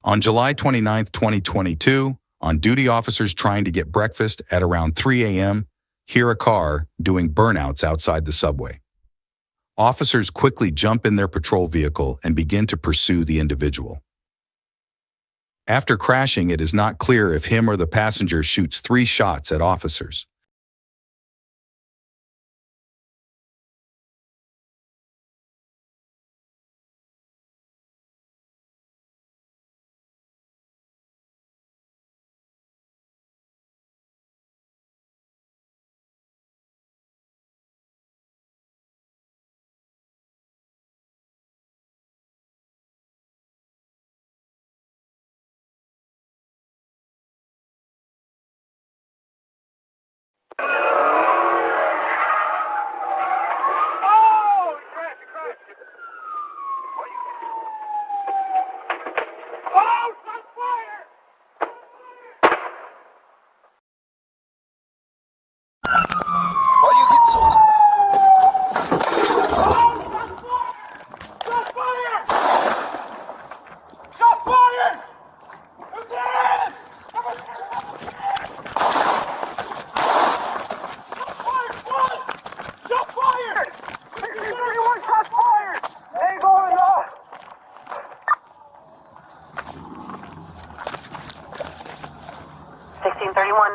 On July 29, 2022, on-duty officers trying to get breakfast at around 3 a.m. hear a car doing burnouts outside the subway. Officers quickly jump in their patrol vehicle and begin to pursue the individual. After crashing, it is not clear if him or the passenger shoots 3 shots at officers.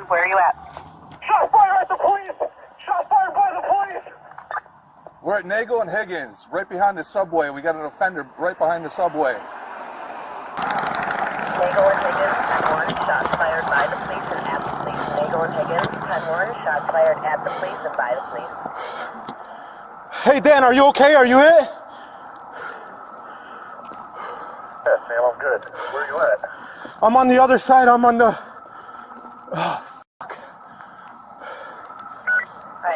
Where are you at? Shot fire at the police! Shot fired by the police! We're at Nagel and Higgins, right behind the subway. We got an offender right behind the subway. Nagel and Higgins, 10-1, shots fired by the police and at the police. Nagel and Higgins, 10-1, shots fired at the police and by the police. Hey Dan, are you okay? Are you hit? Yes, Sam, I'm good. Where are you at? I'm on the other side. I'm on the... Alright,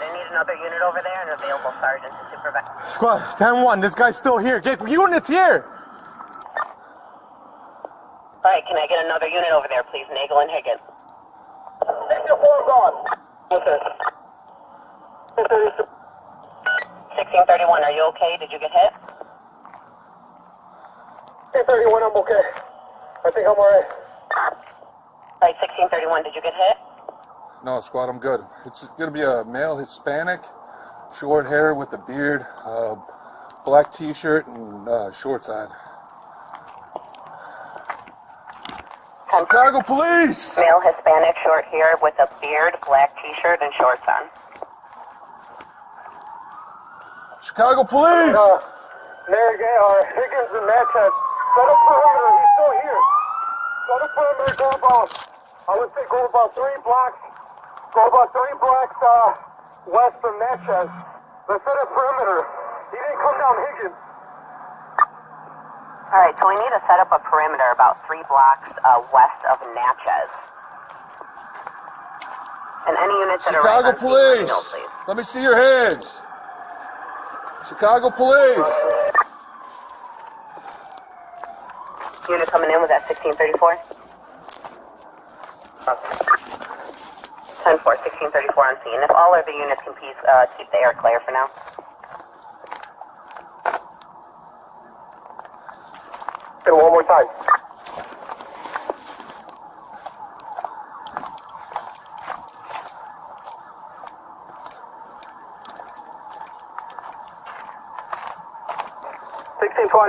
I need another unit over there and available sergeant to supervise. Squad, 10-1, this guy's still here. Get units here! Alright, can I get another unit over there, please? Nagel and Higgins. Take your forms on. Okay. 1631, are you okay? Did you get hit? 831, I'm okay. I think I'm alright. Alright, 1631, did you get hit? No, squad, I'm good. It's going to be a male Hispanic, short hair with a beard, black t-shirt, and shorts on. Chicago Police! Male Hispanic, short hair with a beard, black t-shirt, and shorts on. Chicago Police! Higgins and Natchez. Set up perimeter, he's still here. Set up perimeter, go about, I would say go about 3 blocks west from Natchez. Let's set up perimeter. He didn't come down Higgins. Alright, so we need to set up a perimeter about 3 blocks west of Natchez. And any units that Chicago are right Police! on scene, please. Let me see your hands. Chicago Police! Unit coming in with that 1634. 10-4, 1634 on scene. If all of the units can please keep the air clear for now. Say one more time.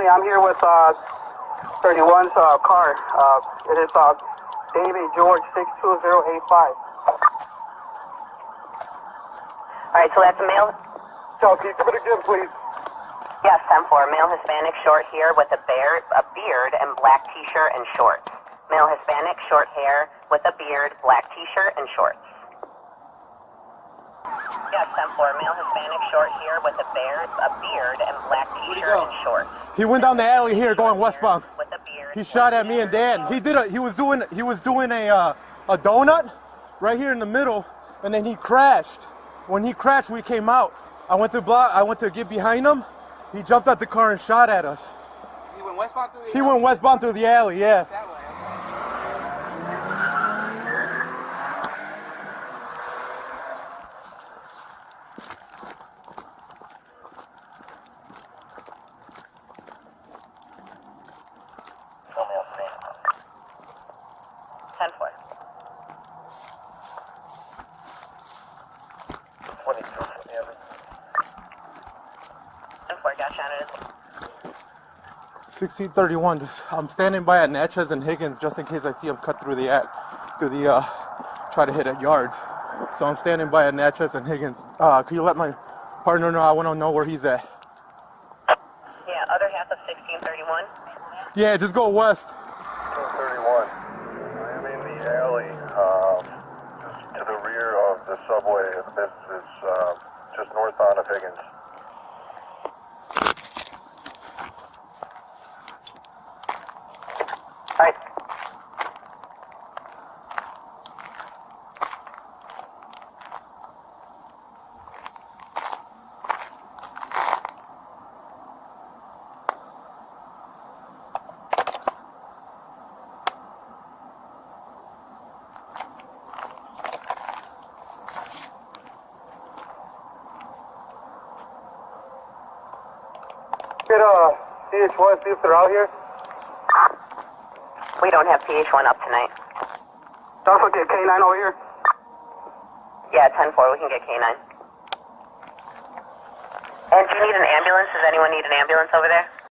I'm here with 31's car. It is David George 62085. Alright, so that's a male. So can you come in again, please? Yes, 10-4. Male Hispanic, short hair with a beard, and black t-shirt and shorts. Male Hispanic, short hair with a beard, black t-shirt, and shorts. Yes, 10-4. Male Hispanic, short hair with a beard, and black t-shirt and shorts. He went down the alley here going westbound. With a beard. He shot at me and Dan. He was doing a donut right here in the middle, and then he crashed. When he crashed, we came out. I went to get behind him. He jumped out the car and shot at us. He went westbound through the alley? He went westbound through the alley, yeah. That way. 10-4. 22 from the other. 10-4, got shot at as well. 1631. I'm standing by at Natchez and Higgins just in case I see him cut through the try to hit at yards. So I'm standing by at Natchez and Higgins. Could you let my partner know? I want to know where he's at. Yeah, other half of 1631. Yeah, just go west. 1631. I am in the alley, just to the rear of the subway. The business is just northbound of Higgins. Alright. Get CH1, see if they're out here. We don't have PH1 up tonight. Also get K9 over here. Yeah, 10-4, we can get K9. And do you need an ambulance? Does anyone need an ambulance over there?